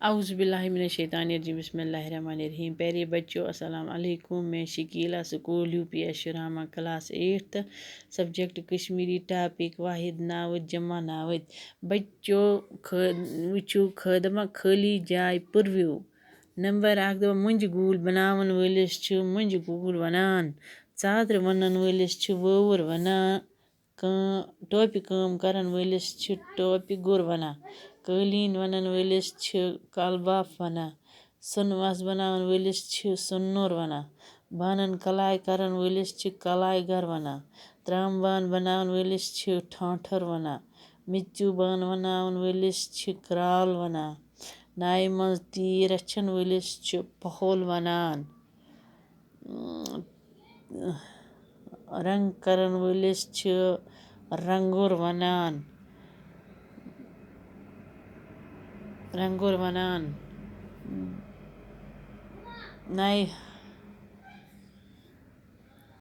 औज़ुबिल्लाहिमिनश्शैतानिर्रजीम बिस्मिल्लाहिर्रहमानिर्रहीम। प्यारे बच्चों अस्सलाम वालेकुम। मैं Shakeela school UPS Shurama class 8 subject Kashmiri topic वाहिद नावत जमा नावत। बच्चों वुचु खदमा खाली जाय पुरविव। नंबर 1 दो मुंज गूल बनावन वलिस छु मुंज गूल वनान। चादर वनन वलिस छु वोवर वनान। टोपी काम करन वलिस छु टोपी गुर वनान। कालीन वनन वलिस छु कलबाफ वनान। सुनवास बनावन वलिस छु सुन्नुर वनान। बानन कलाई करन वलिस छु कलाई गर वनान। त्राम बान बनावन वलिस छु ठाठर वनान। मिच्चू बान बनावन वलिस छु क्राल वनान। नाय मंज तीर रछन वलिस छु पहोल वनान। रंग करन वलिस छु रंगुर वनान। नाय